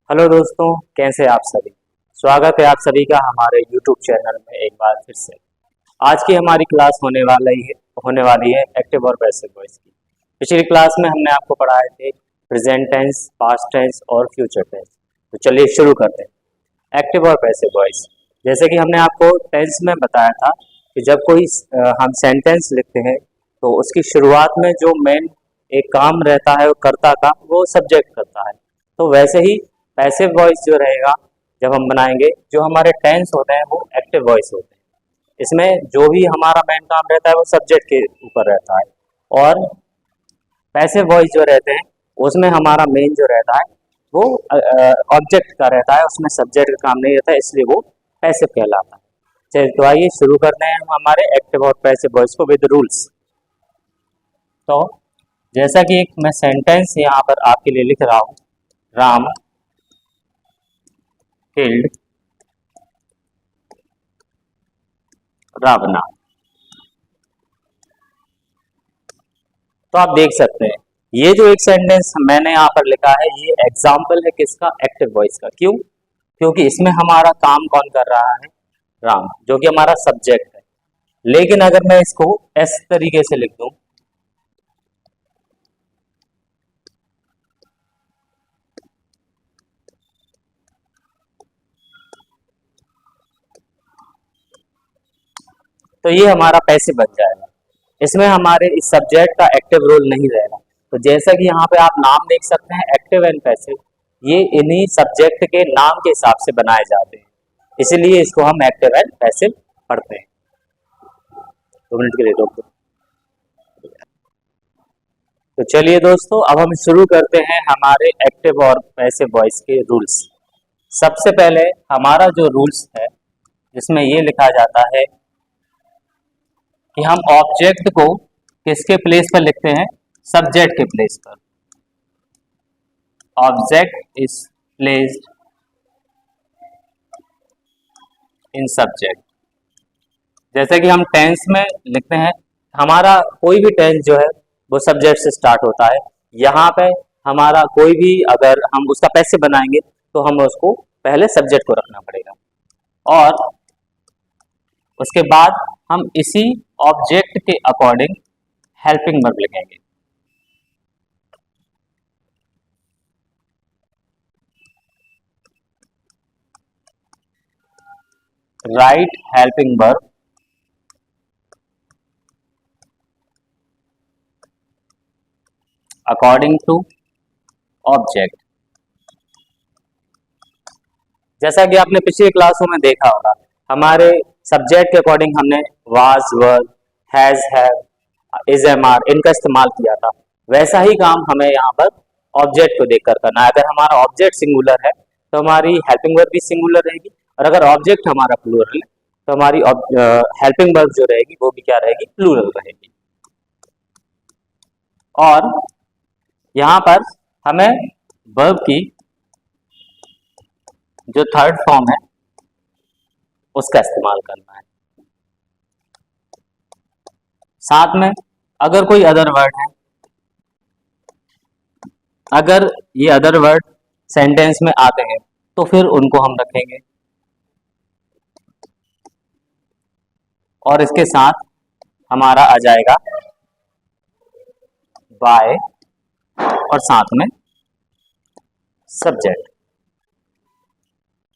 Hello दोस्तों, कैसे आप सभी। स्वागत है आप सभी का हमारे YouTube चैनल में एक बार फिर से। आज की हमारी क्लास होने वाली है एक्टिव और पैसिव वॉइस की। पिछली क्लास में हमने आपको पढ़ाए थे प्रेजेंट टेंस, पास्ट टेंस और फ्यूचर टेंस। तो चलिए शुरू करते हैं एक्टिव और पैसिव वॉइस। जैसे कि हमने आपको टेंस में बताया था कि जब कोई हम सेंटेंस लिखते हैं तो उसकी शुरुआत में जो मेन एक काम रहता है वो कर्ता का, वो सब्जेक्ट करता है। तो वैसे ही पैसिव वॉइस जो रहेगा जब हम बनाएंगे, जो हमारे टेंस होते हैं वो एक्टिव वॉइस होते हैं। इसमें जो भी हमारा मेन काम रहता है वो सब्जेक्ट के ऊपर रहता है, और पैसिव वॉइस जो रहते हैं उसमें हमारा मेन जो रहता है वो ऑब्जेक्ट का रहता है, उसमें सब्जेक्ट का काम नहीं रहता है, इसलिए वो पैसिव कहलाता है। चलिए तो आइए शुरू करते हैं हम हमारे एक्टिव और पैसिव वॉइस को विद रूल्स। तो जैसा कि एक मैं सेंटेंस यहाँ पर आपके लिए लिख रहा हूँ, राम killed रावणा। तो आप देख सकते हैं ये जो एक सेंटेंस मैंने यहाँ पर लिखा है ये एग्जाम्पल है किसका, एक्टिव वॉइस का। क्यों? क्योंकि इसमें हमारा काम कौन कर रहा है, राम, जो कि हमारा सब्जेक्ट है। लेकिन अगर मैं इसको इस तरीके से लिख दूं, तो ये हमारा पैसिव बन जाएगा। इसमें हमारे इस सब्जेक्ट का एक्टिव रोल नहीं रहेगा। तो जैसा कि यहाँ पे आप नाम देख सकते हैं एक्टिव एंड पैसिव, ये इन्हीं सब्जेक्ट के नाम के हिसाब से बनाए जाते हैं, इसीलिए इसको हम एक्टिव एंड पैसिव पढ़ते हैं। 2 मिनट के लिए रोक दो। तो चलिए दोस्तों, अब हम शुरू करते हैं हमारे एक्टिव और पैसिव वॉइस के रूल्स। सबसे पहले हमारा जो रूल्स है जिसमें ये लिखा जाता है कि हम ऑब्जेक्ट को किसके प्लेस पर लिखते हैं, सब्जेक्ट के प्लेस पर। Object is placed in subject. जैसे कि हम टेंस में लिखते हैं, हमारा कोई भी टेंस जो है वो सब्जेक्ट से स्टार्ट होता है। यहाँ पे हमारा कोई भी अगर हम उसका पैसिव बनाएंगे तो हमें उसको पहले सब्जेक्ट को रखना पड़ेगा, और उसके बाद हम इसी ऑब्जेक्ट के अकॉर्डिंग हेल्पिंग वर्ब लिखेंगे। Right helping verb according to object. जैसा कि आपने पिछली क्लासों में देखा होगा, हमारे सब्जेक्ट के अकॉर्डिंग हमने was, were, has, have, is, am, are इनका इस्तेमाल किया था। वैसा ही काम हमें यहाँ पर ऑब्जेक्ट को देखकर करना है। अगर हमारा ऑब्जेक्ट सिंगुलर है तो हमारी हेल्पिंग वर्ब भी सिंगुलर रहेगी, और अगर ऑब्जेक्ट हमारा प्लूरल है तो हमारी हेल्पिंग वर्ब जो रहेगी वो भी क्या रहेगी, प्लूरल रहेगी। और यहाँ पर हमें वर्ब की जो थर्ड फॉर्म है उसका इस्तेमाल करना है। साथ में अगर कोई अदर वर्ड है, अगर ये अदर वर्ड सेंटेंस में आते हैं तो फिर उनको हम रखेंगे, और इसके साथ हमारा आ जाएगा बाय और साथ में सब्जेक्ट।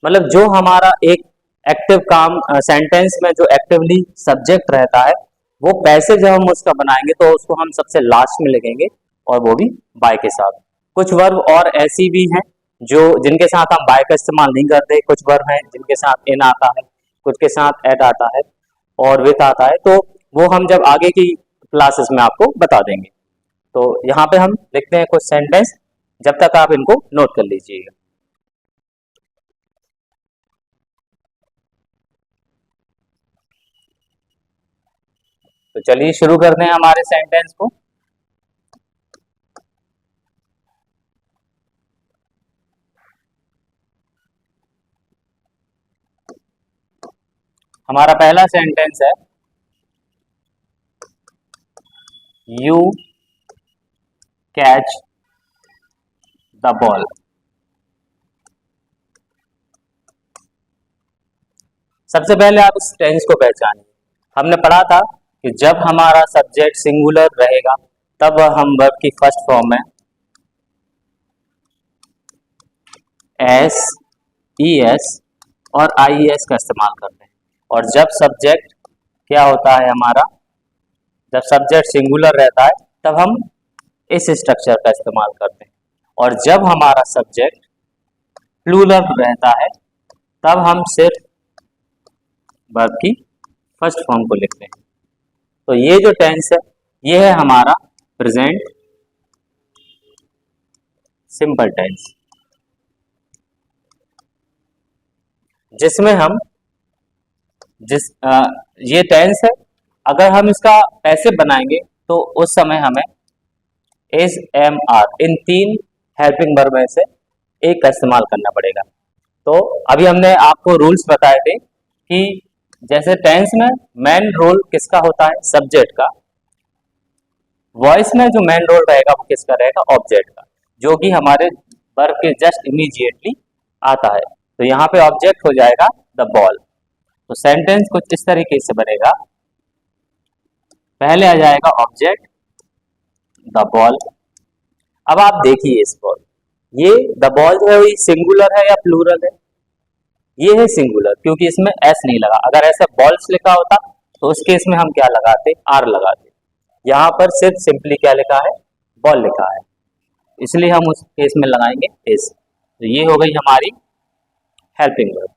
मतलब जो हमारा एक एक्टिव काम सेंटेंस में जो एक्टिवली सब्जेक्ट रहता है, वो पैसे जब हम उसका बनाएंगे तो उसको हम सबसे लास्ट में लिखेंगे, और वो भी बाय के साथ। कुछ वर्ब और ऐसी भी हैं जो जिनके साथ हम बाय का इस्तेमाल नहीं करते। कुछ वर्ब हैं जिनके साथ इन आता है, कुछ के साथ एट आता है और विथ आता है। तो वो हम जब आगे की क्लासेस में आपको बता देंगे। तो यहाँ पे हम लिखते हैं कुछ सेंटेंस, जब तक आप इनको नोट कर लीजिएगा। तो चलिए शुरू करते हैं हमारे सेंटेंस को। हमारा पहला सेंटेंस है, यू कैच द बॉल। सबसे पहले आप इस टेंस को पहचानिए। हमने पढ़ा था कि जब हमारा सब्जेक्ट सिंगुलर रहेगा तब हम वर्ब की फर्स्ट फॉर्म में एस, ई एस और आई एस का इस्तेमाल करते हैं। और जब सब्जेक्ट क्या होता है हमारा, जब सब्जेक्ट सिंगुलर रहता है तब हम इस स्ट्रक्चर का इस्तेमाल करते हैं। और जब हमारा सब्जेक्ट प्लूरल रहता है तब हम सिर्फ वर्ब की फर्स्ट फॉर्म को लिखते हैं। तो ये जो टेंस है ये है हमारा प्रेजेंट सिंपल टेंस, जिसमें हम ये टेंस है। अगर हम इसका पैसिव बनाएंगे तो उस समय हमें इज, एम, आर इन 3 हेल्पिंग वर्ब में से एक का इस्तेमाल करना पड़ेगा। तो अभी हमने आपको रूल्स बताए थे कि जैसे टेंस में मेन रोल किसका होता है, सब्जेक्ट का। वॉइस में जो मेन रोल रहेगा वो किसका रहेगा, ऑब्जेक्ट का, जो कि हमारे वर्ब के जस्ट इमीडिएटली आता है। तो यहाँ पे ऑब्जेक्ट हो जाएगा द बॉल। तो सेंटेंस कुछ इस तरीके से बनेगा, पहले आ जाएगा ऑब्जेक्ट द बॉल। अब आप देखिए इस बॉल, ये द बॉल जो है वो सिंगुलर है या प्लूरल है, ये है सिंगुलर क्योंकि इसमें एस नहीं लगा। अगर ऐसा बॉल्स लिखा होता तो उस केस में हम क्या लगाते, आर लगाते। यहाँ पर सिर्फ सिंपली क्या लिखा है, बॉल लिखा है, इसलिए हम उस केस में लगाएंगे इज। तो ये हो गई हमारी हेल्पिंग वर्ब।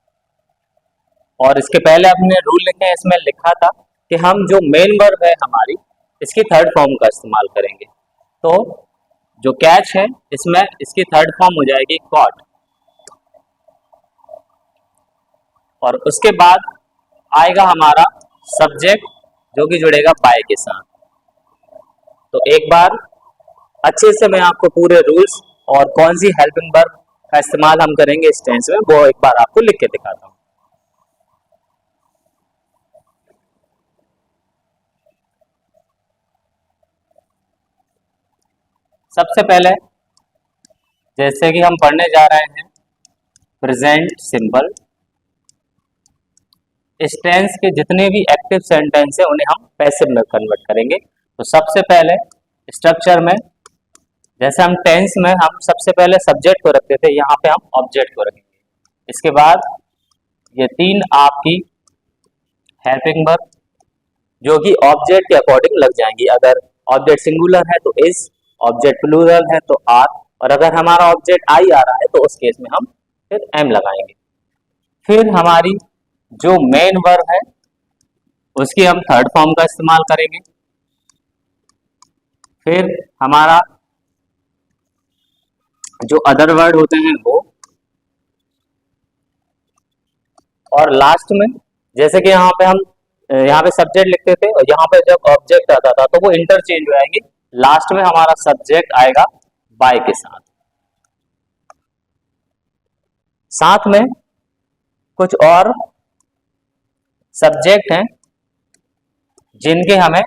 और इसके पहले हमने रूल लिखे, इसमें लिखा था कि हम जो मेन वर्ब है हमारी इसकी थर्ड फॉर्म का इस्तेमाल करेंगे। तो जो कैच है इसमें इसकी थर्ड फॉर्म हो जाएगी कॉट, और उसके बाद आएगा हमारा सब्जेक्ट जो कि जुड़ेगा बाय के साथ। तो एक बार अच्छे से मैं आपको पूरे रूल्स और कौन सी हेल्पिंग वर्ब का इस्तेमाल हम करेंगे इस टेंस में वो एक बार आपको लिख के दिखाता हूं। सबसे पहले जैसे कि हम पढ़ने जा रहे हैं प्रेजेंट सिंपल, इस टेंस के जितने भी एक्टिव सेंटेंस है उन्हें हम पैसिव में कन्वर्ट करेंगे। तो सबसे पहले स्ट्रक्चर में जैसे हम टेंस में हम सबसे पहले सब्जेक्ट को रखते थे, यहाँ पे हम ऑब्जेक्ट को रखेंगे। इसके बाद ये 3 आपकी हेल्पिंग वर्ब जो कि ऑब्जेक्ट के अकॉर्डिंग लग जाएंगी। अगर ऑब्जेक्ट सिंगुलर है तो इज, ऑब्जेक्ट प्लूरल है तो आर, और अगर हमारा ऑब्जेक्ट आई आ रहा है तो उस केस में हम फिर एम लगाएंगे। फिर हमारी जो मेन वर्ब है उसकी हम थर्ड फॉर्म का इस्तेमाल करेंगे। फिर हमारा जो अदर वर्ड होते हैं वो, और लास्ट में जैसे कि यहाँ पे सब्जेक्ट लिखते थे और यहाँ पे जब ऑब्जेक्ट आता था तो वो इंटरचेंज हो जाएंगे। लास्ट में हमारा सब्जेक्ट आएगा बाय के साथ। साथ में कुछ और सब्जेक्ट हैं जिनके हमें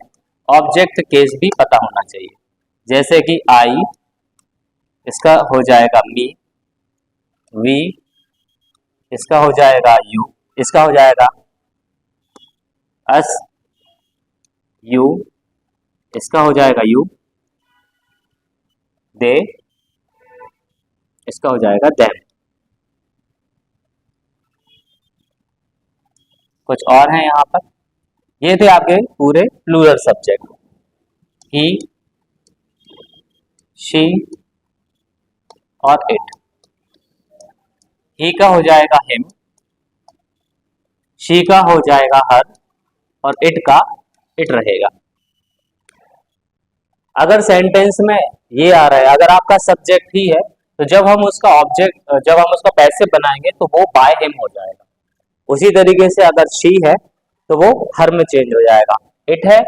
ऑब्जेक्ट केस भी पता होना चाहिए, जैसे कि आई, इसका हो जाएगा मी, वी, इसका हो जाएगा यू, इसका हो जाएगा अस, यू, इसका हो जाएगा यू, दे, इसका हो जाएगा देम। कुछ और हैं यहाँ पर, ये थे आपके पूरे प्लूरल सब्जेक्ट, ही, शी और इट। ही का हो जाएगा हिम, शी का हो जाएगा हर, और इट का इट रहेगा। अगर सेंटेंस में ये आ रहा है, अगर आपका सब्जेक्ट ही है तो जब हम उसका पैसिव बनाएंगे तो वो बाय हिम हो जाएगा। उसी तरीके से अगर शी है तो वो हर में चेंज हो जाएगा, इट है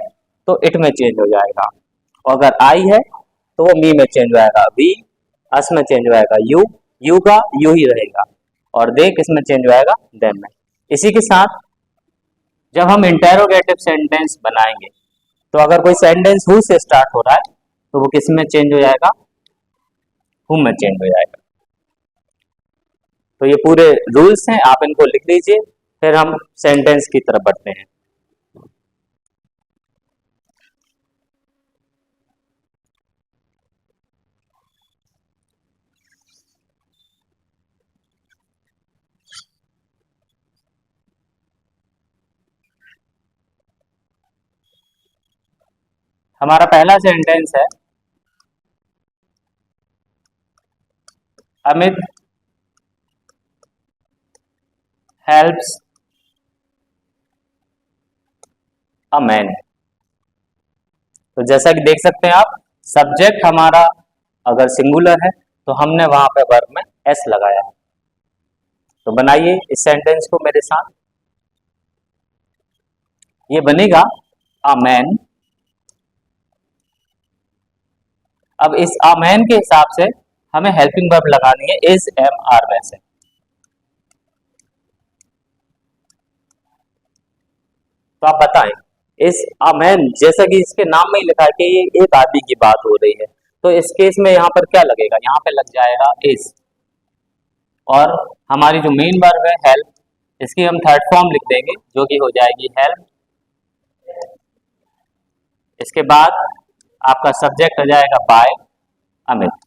तो इट में चेंज हो जाएगा, और अगर आई है तो वो मी में चेंज हो जाएगा, वी अस में चेंज हो जाएगा, यू का यू ही रहेगा, और दे किस में चेंज हो जाएगा, देम में। इसी के साथ जब हम इंटेरोगेटिव सेंटेंस बनाएंगे तो अगर कोई सेंटेंस हु से स्टार्ट हो रहा है तो वो किस में चेंज हो जाएगा, हुम में चेंज हो जाएगा। तो ये पूरे रूल्स हैं, आप इनको लिख लीजिए फिर हम सेंटेंस की तरफ बढ़ते हैं। हमारा पहला सेंटेंस है, अमित हेल्प्स अ मैन। तो जैसा कि देख सकते हैं आप, सब्जेक्ट हमारा अगर सिंगुलर है तो हमने वहां पे वर्ब में एस लगाया है। तो बनाइए इस सेंटेंस को मेरे साथ। ये बनेगा अ मैन। अब इस अ मैन के हिसाब से हमें हेल्पिंग वर्ब लगानी है इज एम आर में से। तो आप बताएं, इस अ मैन, जैसा कि इसके नाम में ही लिखा है कि ये एक आदमी की बात हो रही है, तो इस केस में यहाँ पर क्या लगेगा, यहाँ पे लग जाएगा इज। और हमारी जो मेन वर्ब है हेल्प, इसकी हम थर्ड फॉर्म लिख देंगे जो कि हो जाएगी हेल्प। इसके बाद आपका सब्जेक्ट हो जाएगा बाय अमित।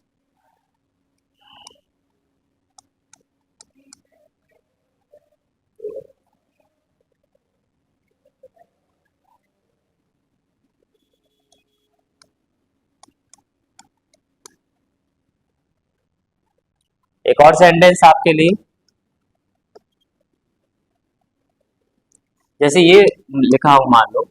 एक और सेंटेंस आपके लिए, जैसे ये लिखा हो, मान लो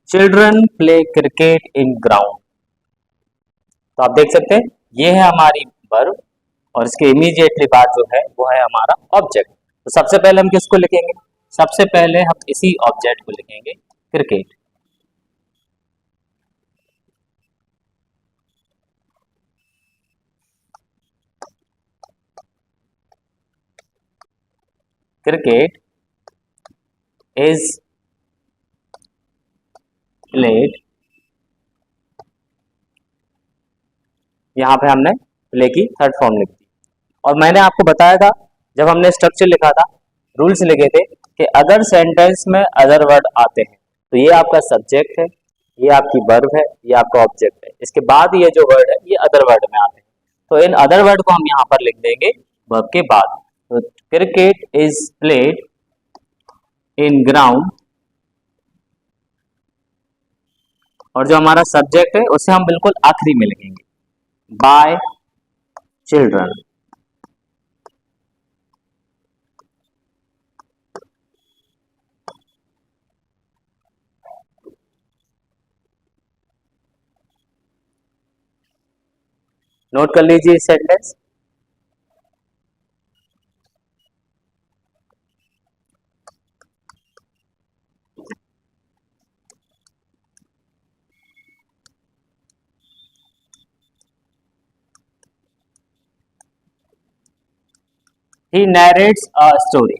children play cricket in ground. तो आप देख सकते हैं ये है हमारी वर्ब, और इसके इमीडिएटली बाद जो है वो है हमारा ऑब्जेक्ट। तो सबसे पहले हम किसको लिखेंगे, सबसे पहले हम इसी ऑब्जेक्ट को लिखेंगे क्रिकेट। क्रिकेट इज प्लेड, यहाँ पे हमने प्ले की थर्ड फॉर्म लिख दी। और मैंने आपको बताया था जब हमने स्ट्रक्चर लिखा था, रूल्स लिखे थे कि अगर सेंटेंस में अदर वर्ड आते हैं तो ये आपका सब्जेक्ट है, ये आपकी वर्ब है, ये आपका ऑब्जेक्ट है। इसके बाद ये जो वर्ड है ये अदर वर्ड में आते हैं, तो इन अदर वर्ड को हम यहाँ पर लिख देंगे वर्ब के बाद। तो cricket is played in ground, और जो हमारा सब्जेक्ट है उसे हम बिल्कुल आखिरी में लिखेंगे, बाय चिल्ड्रन। नोट कर लीजिए इस sentence. He narrates a story.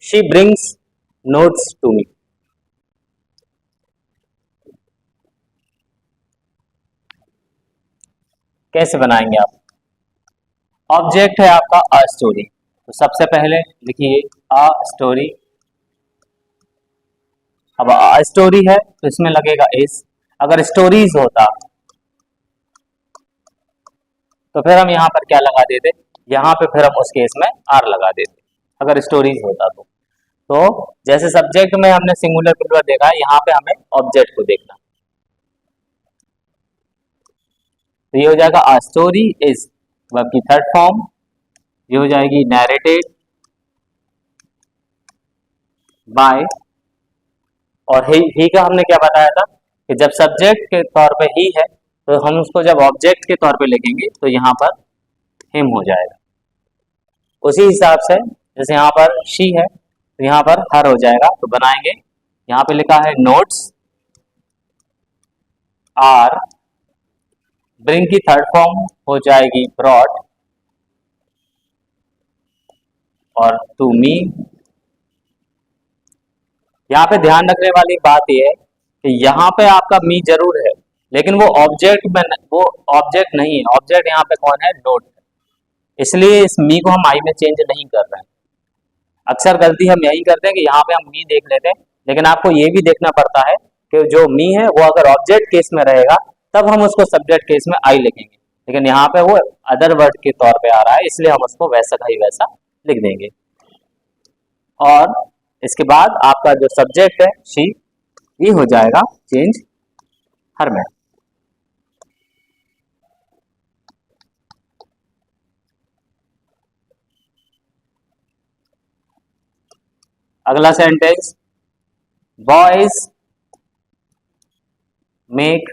She brings notes to me. कैसे बनाएंगे आप, ऑब्जेक्ट है आपका अ स्टोरी, तो सबसे पहले लिखिए अ स्टोरी। अब अ स्टोरी है तो इसमें लगेगा इज। अगर स्टोरीज होता तो फिर हम यहाँ पर क्या लगा देते, यहाँ पे फिर हम उस केस में आर लगा देते अगर स्टोरीज होता तो जैसे सब्जेक्ट में हमने सिंगुलर प्लूरल देखा है, यहाँ पे हमें ऑब्जेक्ट को देखना। तो ये हो जाएगा अ स्टोरी इज वर्ब की थर्ड फॉर्म, ये हो जाएगी नैरेटेड बाय। और ही का हमने क्या बताया था कि जब सब्जेक्ट के तौर पे ही है तो हम उसको जब ऑब्जेक्ट के तौर पे लिखेंगे तो यहाँ पर हिम हो जाएगा। उसी हिसाब से जैसे यहाँ पर शी है तो यहाँ पर हर हो जाएगा। तो बनाएंगे, यहाँ पे लिखा है नोट्स आर, ब्रिंग की थर्ड फॉर्म हो जाएगी ब्रॉड, और टू मी। यहाँ पे ध्यान रखने वाली बात यह है कि यहाँ पे आपका मी जरूर है, लेकिन वो ऑब्जेक्ट में वो ऑब्जेक्ट नहीं है। ऑब्जेक्ट यहाँ पे कौन है? नोट है। इसलिए इस मी को हम आई में चेंज नहीं कर रहे हैं। अक्सर गलती हम यही करते हैं कि यहाँ पे हम मी देख लेते हैं, लेकिन आपको ये भी देखना पड़ता है कि जो मी है वो अगर ऑब्जेक्ट केस में रहेगा तब हम उसको सब्जेक्ट केस में आई लिखेंगे, लेकिन यहाँ पे वो अदर वर्ड के तौर पे आ रहा है, इसलिए हम उसको वैसा का ही वैसा लिख देंगे। और इसके बाद आपका जो सब्जेक्ट है शी, ये हो जाएगा चेंज हर में। अगला सेंटेंस, बॉयज मेक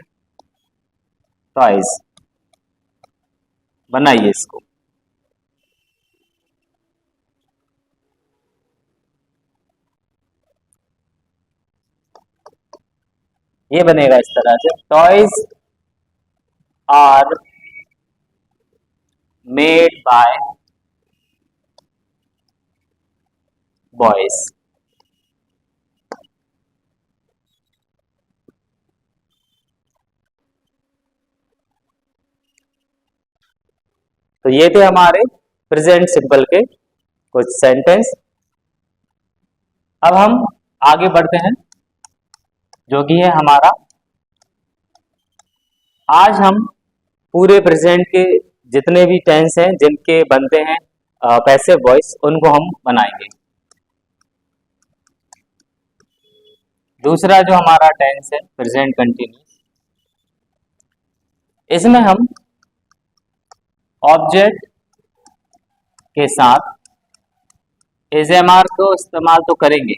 टॉयज। बनाइए इसको। ये बनेगा इस तरह से, toys are made by boys. तो ये थे हमारे प्रेजेंट सिंपल के कुछ सेंटेंस। अब हम आगे बढ़ते हैं, जो कि है हमारा, आज हम पूरे प्रेजेंट के जितने भी टेंस हैं जिनके बनते हैं पैसिव वॉइस, उनको हम बनाएंगे। दूसरा जो हमारा टेंस है प्रेजेंट कंटिन्यूस, इसमें हम ऑब्जेक्ट के साथ एजएमआर को इस्तेमाल तो करेंगे,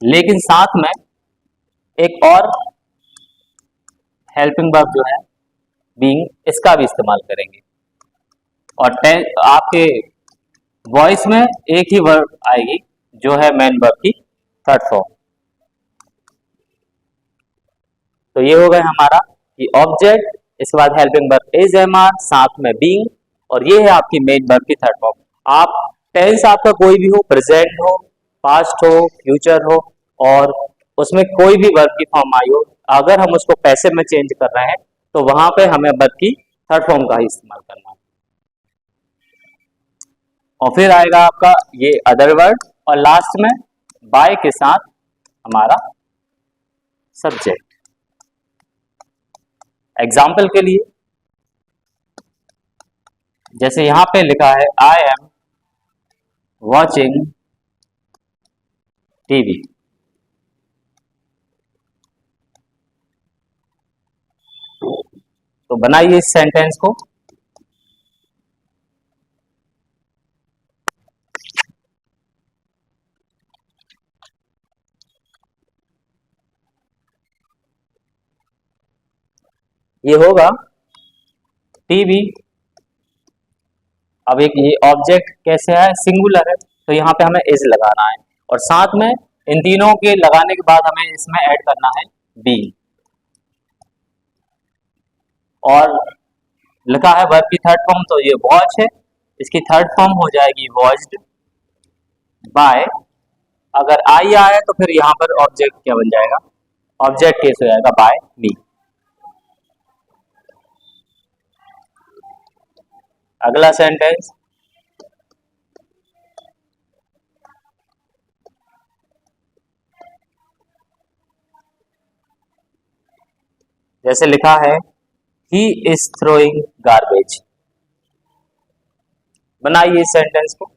लेकिन साथ में एक और हेल्पिंग वर्ब जो है बीइंग, इसका भी इस्तेमाल करेंगे। और आपके वॉइस में एक ही वर्ब आएगी जो है मेन वर्ब की थर्ड फॉर्म। तो ये हो गया हमारा कि ऑब्जेक्ट, इसके बाद helping verb is am are, साथ में बीइंग, और ये है आपकी मेन वर्ब की थर्ड फॉर्म। आप टेंस आपका कोई भी हो, प्रेजेंट हो, पास्ट हो, फ्यूचर हो, और उसमें कोई भी वर्ब की फॉर्म आई हो, अगर हम उसको पैसिव में चेंज कर रहे हैं तो वहां पे हमें वर्ब की थर्ड फॉर्म का ही इस्तेमाल करना है। और फिर आएगा आपका ये अदर वर्ड, और लास्ट में बाय के साथ हमारा सब्जेक्ट। एग्जाम्पल के लिए जैसे यहां पे लिखा है आई एम वॉचिंग टीवी, तो बनाइए इस सेंटेंस को। ये होगा टीवी। अब एक ये ऑब्जेक्ट कैसे है? सिंगुलर है, तो यहाँ पे हमें इज लगाना है, और साथ में इन तीनों के लगाने के बाद हमें इसमें ऐड करना है बी। और लिखा है वर्ब की थर्ड फॉर्म, तो ये वॉच है, इसकी थर्ड फॉर्म हो जाएगी वॉच्ड बाय। अगर आई आया तो फिर यहाँ पर ऑब्जेक्ट क्या बन जाएगा? ऑब्जेक्ट केस हो जाएगा बाय मी। अगला सेंटेंस, जैसे लिखा है ही इज थ्रोइंग गार्बेज। बनाइए इस सेंटेंस को।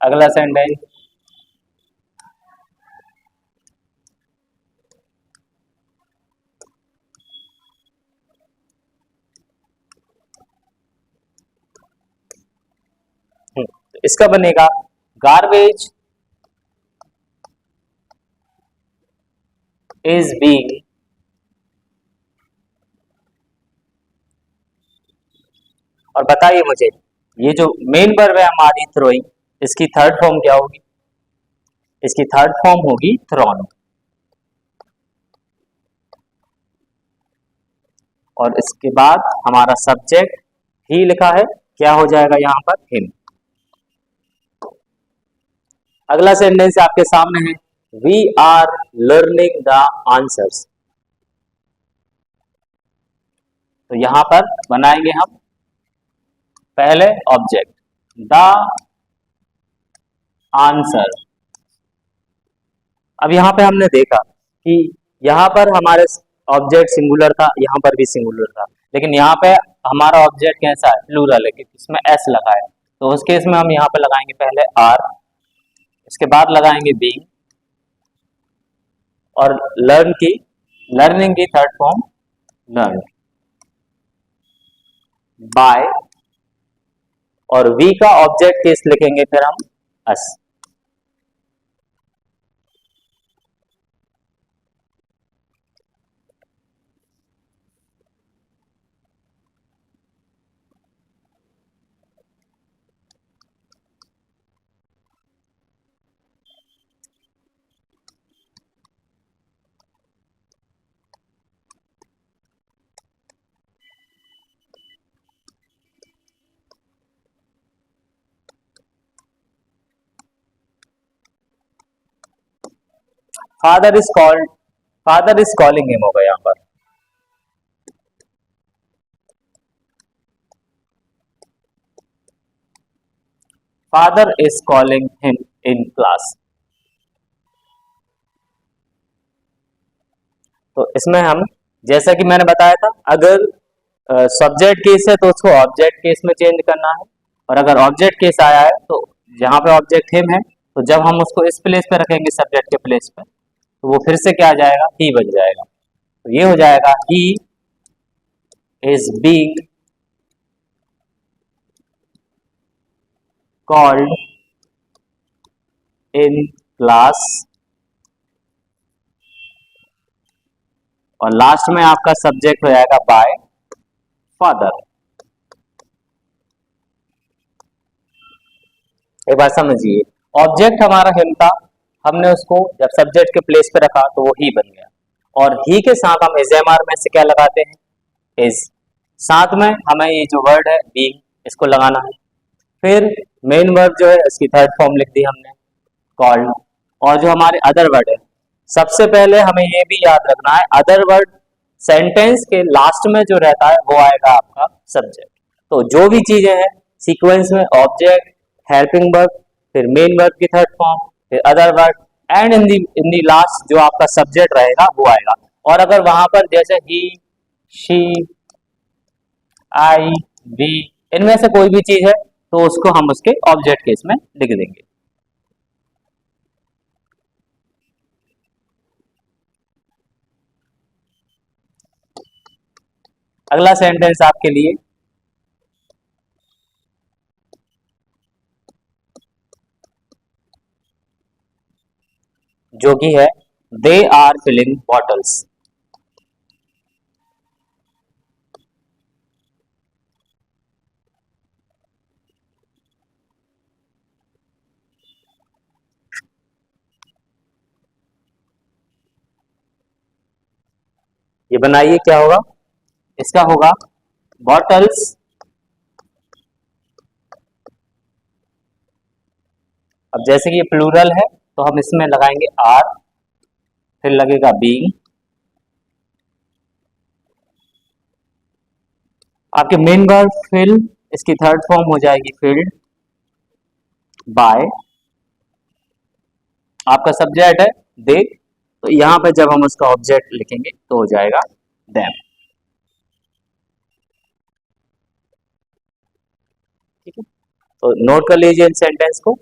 अगला सेंटेंस, इसका बनेगा गार्बेज इज बीइंग और बताइए मुझे ये जो मेन वर्ब है हमारी थ्रोइंग, इसकी थर्ड फॉर्म क्या होगी? इसकी थर्ड फॉर्म होगी थ्रोन। और इसके बाद हमारा सब्जेक्ट ही लिखा है, क्या हो जाएगा यहां पर? हिम। अगला सेंटेंस आपके सामने है, we are learning the answers. तो यहां पर बनाएंगे हम पहले ऑब्जेक्ट द आंसर। अब यहां पे हमने देखा कि यहां पर हमारे ऑब्जेक्ट सिंगुलर था, यहां पर भी सिंगुलर था, लेकिन यहां पे हमारा ऑब्जेक्ट कैसा है? प्लूरल है, क्योंकि इसमें एस लगा है। तो उस केस में हम यहां पे लगाएंगे पहले आर, इसके बाद लगाएंगे बीइंग, और लर्निंग की थर्ड फॉर्म लर्न, बाय, और वी का ऑब्जेक्ट केस लिखेंगे फिर हम अस। फादर इज कॉलिंग हिम होगा यहां पर। Father is calling him in class. तो इसमें हम, जैसा कि मैंने बताया था, अगर सब्जेक्ट केस है तो उसको ऑब्जेक्ट केस में चेंज करना है, और अगर ऑब्जेक्ट केस आया है तो जहां पे ऑब्जेक्ट हिम है, तो जब हम उसको इस प्लेस पे रखेंगे सब्जेक्ट के प्लेस पे, तो वो फिर से क्या आ जाएगा? ही बन जाएगा। तो ये हो जाएगा he is being called in class, और लास्ट में आपका सब्जेक्ट हो जाएगा बाय फादर। एक बात समझिए, ऑब्जेक्ट हमारा हिम था, हमने उसको जब सब्जेक्ट के प्लेस पे रखा तो वो ही बन गया, और ही के साथ हम इज एम आर में से क्या लगाते हैं? इज। साथ में हमें ये जो वर्ड है बीइंग, इसको लगाना है। फिर मेन वर्ब जो है इसकी थर्ड फॉर्म लिख दी हमने, कॉल्ड। और जो हमारे अदर वर्ड है, सबसे पहले हमें ये भी याद रखना है, अदर वर्ड सेंटेंस के लास्ट में जो रहता है वो आएगा आपका सब्जेक्ट। तो जो भी चीजें हैं सीक्वेंस में, ऑब्जेक्ट, हेल्पिंग वर्ब, फिर मेन वर्ब की थर्ड फॉर्म, फिर other word, and in the last जो आपका सब्जेक्ट रहेगा वो आएगा। और अगर वहां पर जैसे ही, शी, आई, वी, इनमें से कोई भी चीज है तो उसको हम उसके ऑब्जेक्ट केस में लिख देंगे। अगला सेंटेंस आपके लिए, जो कि है दे आर फिलिंग बॉटल्स। ये बनाइए क्या होगा? इसका होगा बॉटल्स, अब जैसे कि ये प्लूरल है तो हम इसमें लगाएंगे आर, फिर लगेगा बीइंग, आपके मेन वर्ब फिल, इसकी थर्ड फॉर्म हो जाएगी फिल्ड, बाय, आपका सब्जेक्ट है दे, तो यहां पे जब हम उसका ऑब्जेक्ट लिखेंगे तो हो जाएगा देम। ठीक है, तो नोट कर लीजिए इन सेंटेंस को।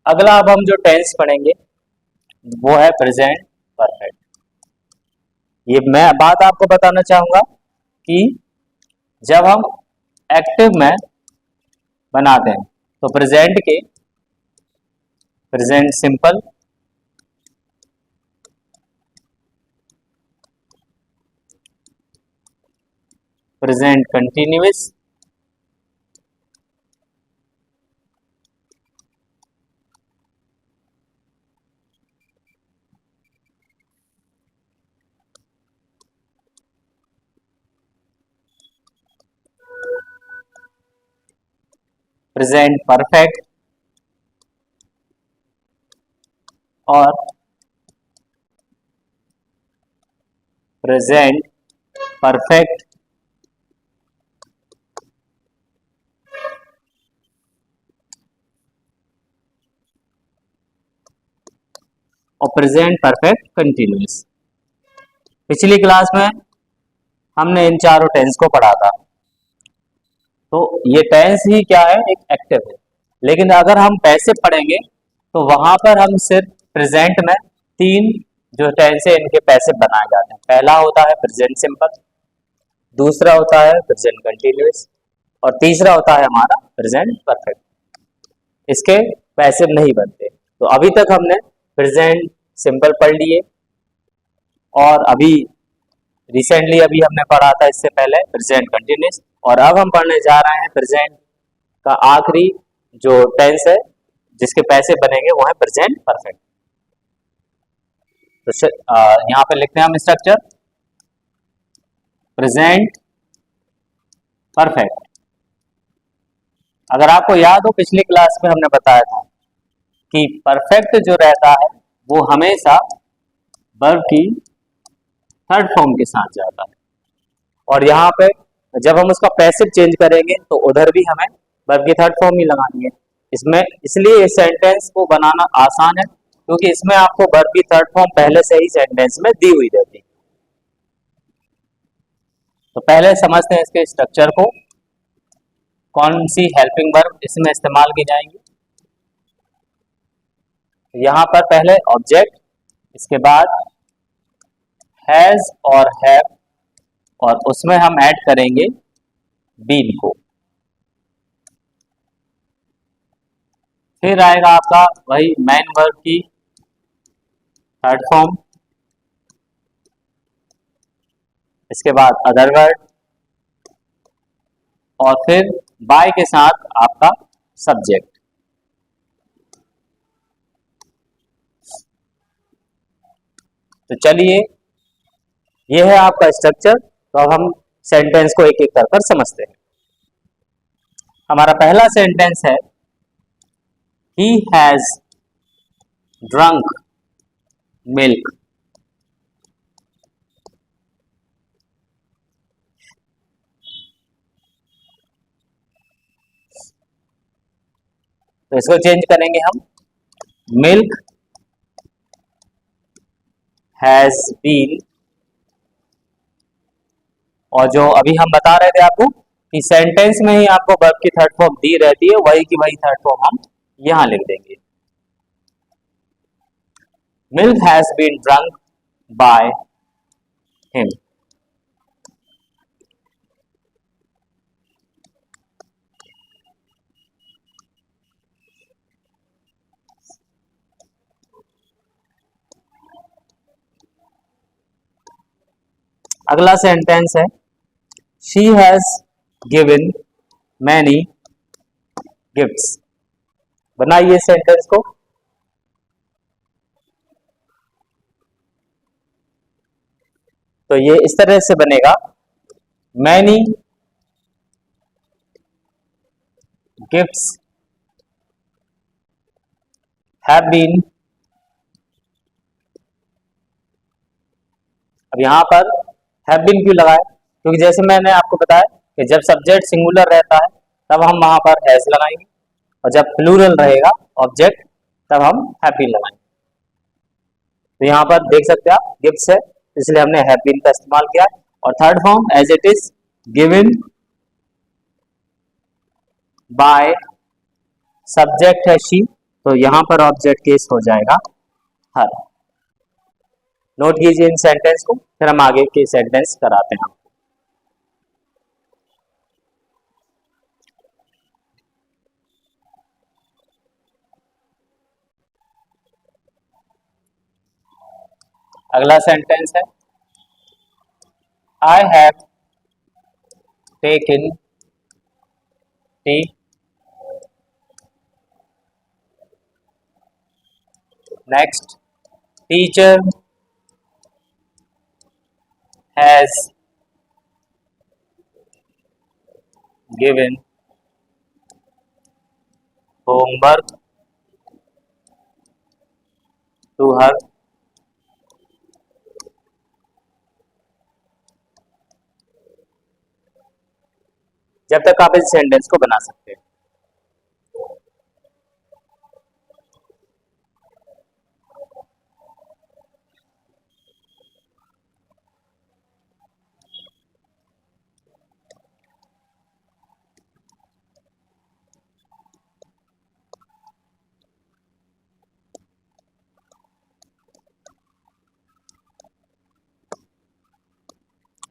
अगला अब हम जो टेंस पढ़ेंगे वो है प्रेजेंट परफेक्ट। ये मैं बात आपको बताना चाहूंगा कि जब हम एक्टिव में बनाते हैं तो प्रेजेंट के present simple, present continuous, present perfect और प्रेजेंट परफेक्ट और प्रेजेंट परफेक्ट कंटिन्यूअस। पिछली क्लास में हमने इन चारों टेंस को पढ़ा था। तो ये टेंस ही क्या है, एक एक्टिव है। लेकिन अगर हम पैसिव पढ़ेंगे तो वहां पर हम सिर्फ प्रेजेंट में तीन जो टेंस है इनके पैसिव बनाए जाते हैं। पहला होता है प्रेजेंट सिंपल, दूसरा होता है प्रेजेंट कंटिन्यूअस और तीसरा होता है हमारा प्रेजेंट परफेक्ट। इसके पैसिव नहीं बनते। तो अभी तक हमने प्रेजेंट सिंपल पढ़ लिए और अभी रिसेंटली अभी हमने पढ़ा था इससे पहले प्रेजेंट कंटिन्यूअस, और अब हम पढ़ने जा रहे हैं प्रेजेंट का आखिरी जो टेंस है जिसके पैसे बनेंगे वो है प्रेजेंट परफेक्ट। तो यहाँ पे लिखते हैं हम स्ट्रक्चर प्रेजेंट परफेक्ट। अगर आपको याद हो पिछली क्लास में हमने बताया था कि परफेक्ट जो रहता है वो हमेशा वर्ब की थर्ड फॉर्म के साथ जाता है, और यहाँ पे जब हम उसका पैसिव चेंज करेंगे तो उधर भी हमें वर्ब की थर्ड फॉर्म ही लगानी है। इसमें इसलिए इस सेंटेंस को बनाना आसान है क्योंकि इसमें आपको वर्ब की थर्ड फॉर्म पहले से ही सेंटेंस में दी हुई रहती है। तो पहले समझते हैं इसके स्ट्रक्चर को, कौन सी हेल्पिंग वर्ब इसमें इस्तेमाल की जाएंगी। यहाँ पर पहले ऑब्जेक्ट, इसके बाद हैज और हैव, और उसमें हम ऐड करेंगे बीन को। फिर आएगा आपका वही मेन वर्ब की थर्ड फॉर्म, इसके बाद अदर वर्ड, और फिर बाय के साथ आपका सब्जेक्ट। तो चलिए ये है आपका स्ट्रक्चर। तो अब हम सेंटेंस को एक एक कर समझते हैं। हमारा पहला सेंटेंस है ही हैज ड्रंक मिल्क। तो इसको चेंज करेंगे हम, मिल्क हैज बीन, और जो अभी हम बता रहे थे आपको कि सेंटेंस में ही आपको वर्ब की थर्ड फॉर्म दी रहती है, वही की वही थर्ड फॉर्म हम यहां लिख देंगे। Milk has been drunk by him. अगला सेंटेंस है she has given many gifts. बनाइए सेंटेंस को। तो ये इस तरह से बनेगा, मैनी गिफ्ट्स हैव बीन। अब यहां पर हैव बीन क्यों लगाए, क्योंकि जैसे मैंने आपको बताया कि जब सब्जेक्ट सिंगुलर रहता है तब हम वहां पर हैज लगाएंगे, और जब प्लूरल रहेगा ऑब्जेक्ट तब हम हैव बीन लगाएंगे। तो यहाँ पर देख सकते हैं आप गिफ्ट्स है, इसलिए हमने हैव बीन का इस्तेमाल किया। और third form as it is given by, subject है शी, तो यहाँ पर ऑब्जेक्ट केस हो जाएगा हर। नोट कीजिए इन सेंटेंस को, फिर हम आगे के सेंटेंस कराते हैं। अगला सेंटेंस है I have taken T. Next, teacher has given homework to her। जब तक आप इस सेंटेंस को बना सकते हैं।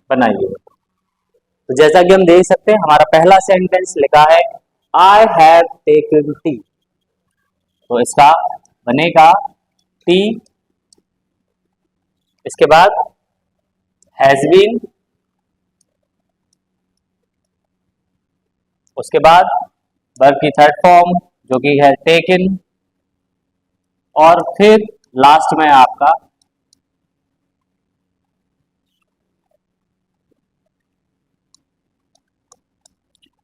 बनाइए। तो जैसा कि हम देख सकते हैं हमारा पहला सेंटेंस लिखा है आई हैव टेकन टी, तो इसका बनेगा टी, इसके बाद हैज बीन, उसके बाद वर्ब की थर्ड फॉर्म जो कि है टेकन, और फिर लास्ट में आपका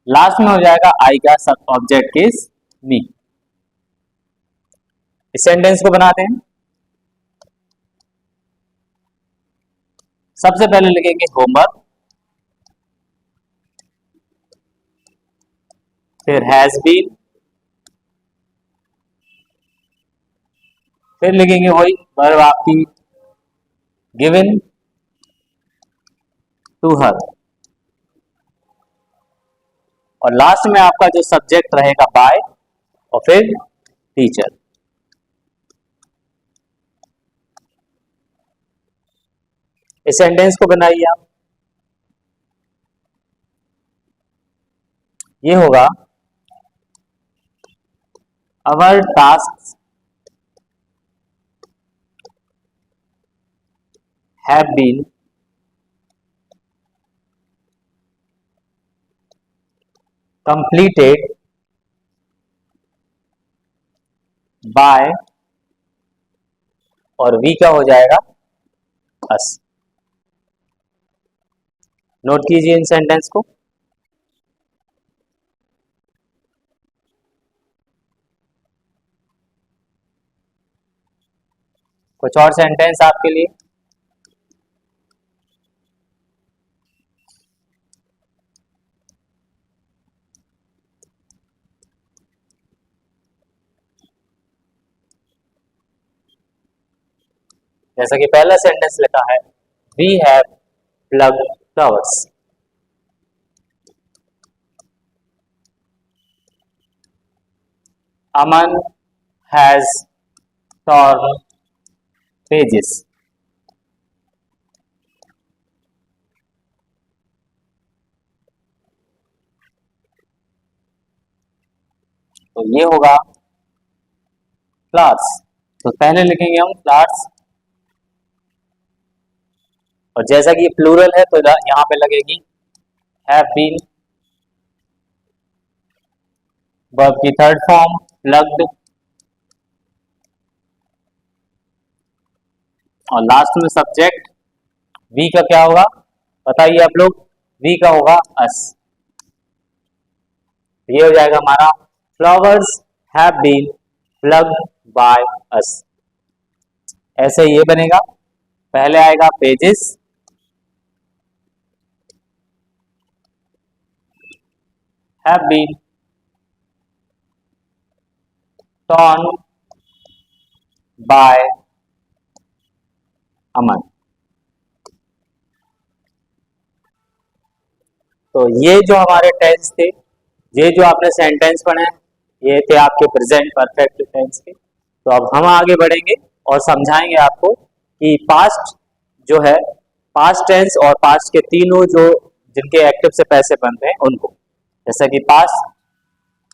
लास्ट में हो जाएगा आई का सब ऑब्जेक्ट केस मी। इस सेंटेंस को बनाते हैं। सबसे पहले लिखेंगे होमवर्क, फिर हैज बीन, फिर लिखेंगे वही वर्ब आपकी गिवन टू हर, और लास्ट में आपका जो सब्जेक्ट रहेगा बाय, और फिर टीचर। इस सेंटेंस को बनाइए आप। ये होगा our task have been completed by, और वी का हो जाएगा अस। नोट कीजिए इन सेंटेंस को। कुछ और सेंटेंस आपके लिए। जैसा कि पहला सेंटेंस लिखा है we have plugged flowers. Aman has torn pages। तो ये होगा फ्लावर्स, तो पहले लिखेंगे हम फ्लावर्स, और जैसा कि ये प्लूरल है तो यहां पे लगेगी हैव बीन, वर्ब की थर्ड फॉर्म प्लग्ड, और लास्ट में सब्जेक्ट वी का क्या होगा बताइए आप लोग। वी का होगा अस। ये हो जाएगा हमारा flowers have been plugged by us. ऐसे ये बनेगा, पहले आएगा pages, have been torn by Aman. तो ये जो हमारे टेंस थे, ये जो आपने सेंटेंस पढ़े, ये थे आपके प्रेजेंट परफेक्ट टेंस के। तो अब हम आगे बढ़ेंगे और समझाएंगे आपको कि पास्ट जो है, पास्ट टेंस और पास्ट के तीनों जो जिनके एक्टिव से पैसे बनते हैं उनको। जैसा कि पास्ट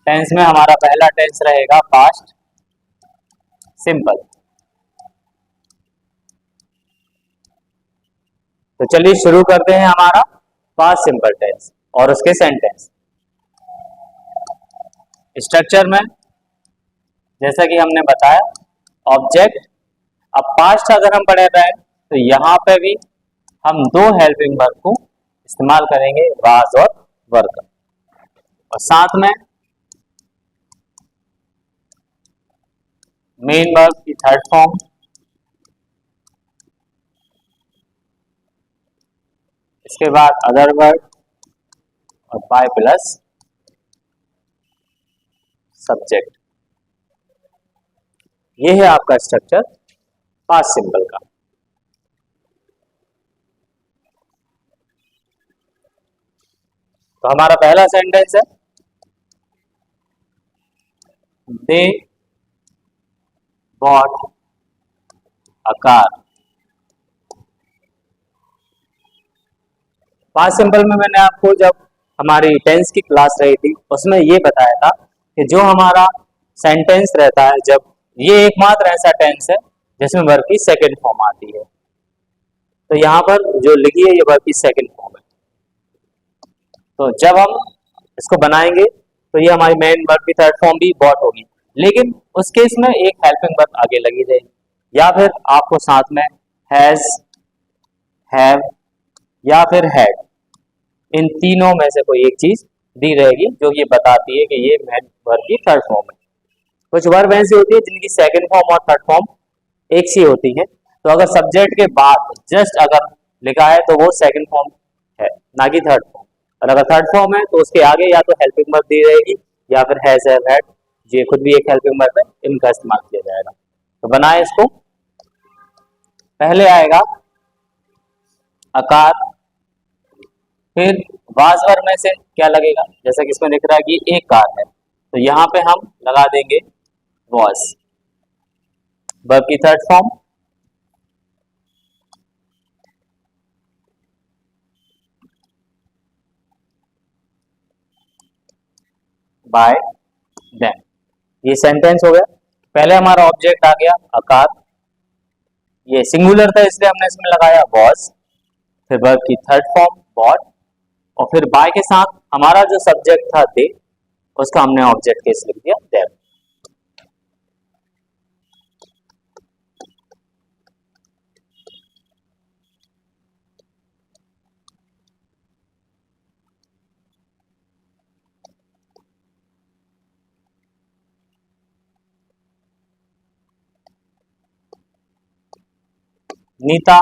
टेंस में हमारा पहला टेंस रहेगा पास्ट सिंपल। तो चलिए शुरू करते हैं हमारा पास्ट सिंपल टेंस और उसके सेंटेंस। स्ट्रक्चर में जैसा कि हमने बताया ऑब्जेक्ट। अब पास्ट अगर हम पढ़े रहे तो यहाँ पे भी हम दो हेल्पिंग वर्ब को इस्तेमाल करेंगे, वाज और वर का, और साथ में मेन वर्ब की थर्ड फॉर्म, इसके बाद अदर वर्ब और बाय प्लस सब्जेक्ट। ये है आपका स्ट्रक्चर पास्ट सिंपल का। तो हमारा पहला सेंटेंस है they bought a car. Past simple में मैंने आपको जब हमारी टेंस की क्लास रही थी उसमें ये बताया था कि जो हमारा सेंटेंस रहता है, जब ये एकमात्र ऐसा टेंस है जिसमें वर्ब की सेकंड फॉर्म आती है। तो यहाँ पर जो लिखी है ये वर्ब की सेकंड फॉर्म है। तो जब हम इसको बनाएंगे तो ये हमारी मेन वर्ब की थर्ड फॉर्म भी बॉट होगी, लेकिन उस केस में एक हेल्पिंग वर्ब आगे लगी रहेगी, या फिर आपको साथ में हैज, हैव या फिर हैड, इन तीनों में से कोई एक चीज दी रहेगी जो ये बताती है कि ये मेन वर्ब की थर्ड फॉर्म है। कुछ वर्ब ऐसी होती है जिनकी सेकंड फॉर्म और थर्ड फॉर्म एक सी होती है। तो अगर सब्जेक्ट के बाद जस्ट अगर लिखा है तो वो सेकंड फॉर्म है, ना कि थर्ड फॉर्म। और अगर थर्ड फॉर्म है तो उसके आगे या तो हेल्पिंग वर्ब दी रहेगी या फिर हैज, हैव, हैड, ये खुद भी एक हेल्पिंग वर्ब है, इनका इस्तेमाल किया जाएगा। तो बनाए इसको। पहले आएगा आकार, फिर वाज वर्ब में से क्या लगेगा, जैसा कि इसमें लिख रहा है कि एक कार है, तो यहाँ पे हम लगा देंगे वॉज, वर्ब की थर्ड फॉर्म। बाय देम, ये सेंटेंस हो गया। पहले हमारा ऑब्जेक्ट आ गया आकार, ये सिंगुलर था इसलिए हमने इसमें लगाया वॉज, फिर वर्ब की थर्ड फॉर्म बॉट, और फिर बाय के साथ हमारा जो सब्जेक्ट था दे, उसका हमने ऑब्जेक्ट केस लिख दिया देम। नीता,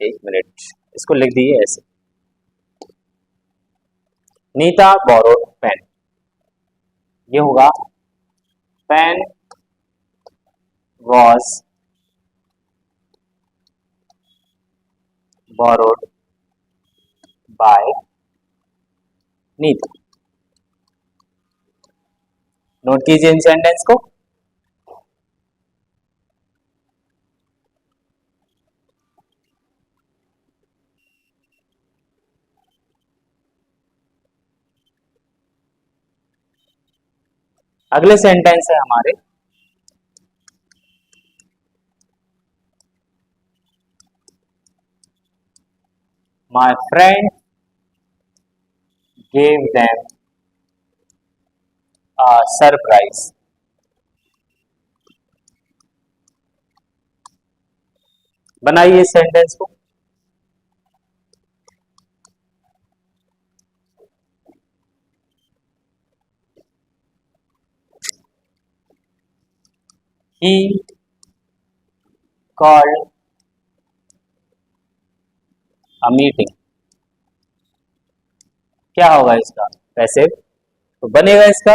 एक मिनट, इसको लिख दिए ऐसे, नीता बोरोड पेन, ये होगा pen was borrowed by Nita. नोट कीजिए इन सेंटेंस को। अगले सेंटेंस है हमारे my friend gave them a surprise. बनाइए इस सेंटेंस को। He called a meeting, क्या होगा इसका पैसिव, तो बनेगा इसका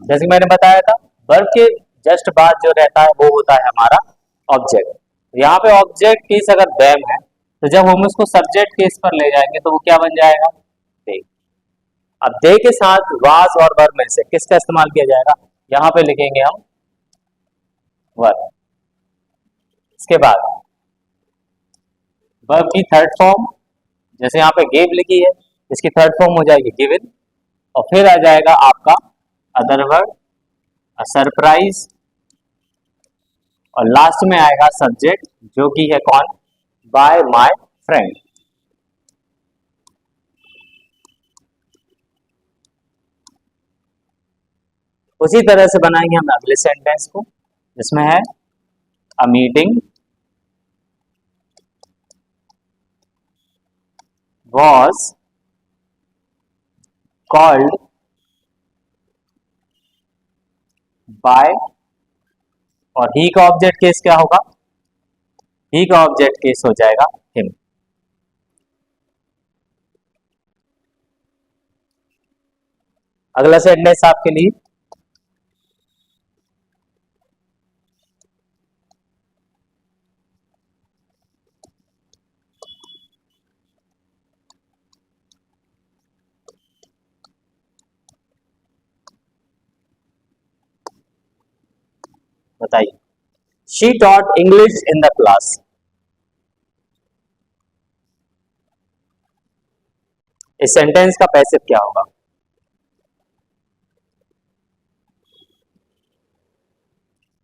जैसे कि मैंने बताया था वर्ब के जस्ट बाद जो रहता है वो होता है हमारा ऑब्जेक्ट। यहाँ पे ऑब्जेक्ट केस अगर देम है तो जब हम उसको सब्जेक्ट केस पर ले जाएंगे तो वो क्या बन जाएगा, अब दे के साथ वाज और वर में से किसका इस्तेमाल किया जाएगा, यहां पे लिखेंगे हम वर। इसके बाद वर्ब की थर्ड फॉर्म, जैसे यहाँ पे गिव लिखी है, इसकी थर्ड फॉर्म हो जाएगी गिवन, और फिर आ जाएगा आपका अदर वर्ड, सरप्राइज, और लास्ट में आएगा सब्जेक्ट जो कि है कौन, बाय माय फ्रेंड। उसी तरह से बनाएंगे हम अगले सेंटेंस को, जिसमें है a meeting was called by, और ही का ऑब्जेक्ट केस क्या होगा, ही का ऑब्जेक्ट केस हो जाएगा हिम। अगला सेंटेंस आपके लिए, बताइए। She taught English in the class. इस सेंटेंस का पैसिव क्या होगा,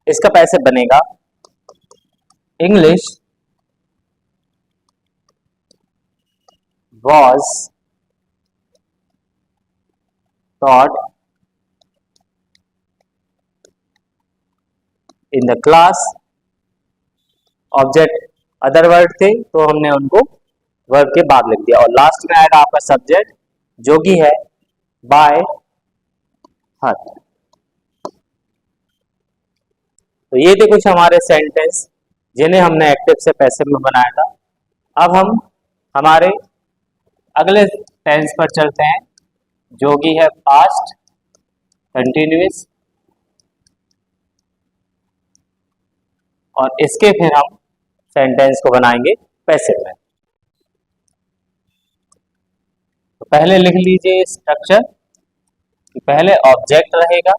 इसका पैसिव बनेगा English was taught in the class। Object other word थे तो हमने उनको वर्ब के बाद लिख दिया, और लास्ट में आएगा आपका सब्जेक्ट जो कि है बाय हर। तो ये थे कुछ हमारे सेंटेंस जिन्हें हमने एक्टिव से पैसिव में बनाया था। अब हम हमारे अगले टेंस पर चलते हैं जो कि है पास्ट कंटिन्यूअस, और इसके फिर हम सेंटेंस को बनाएंगे पैसिव में। तो पहले लिख लीजिए स्ट्रक्चर कि पहले ऑब्जेक्ट रहेगा,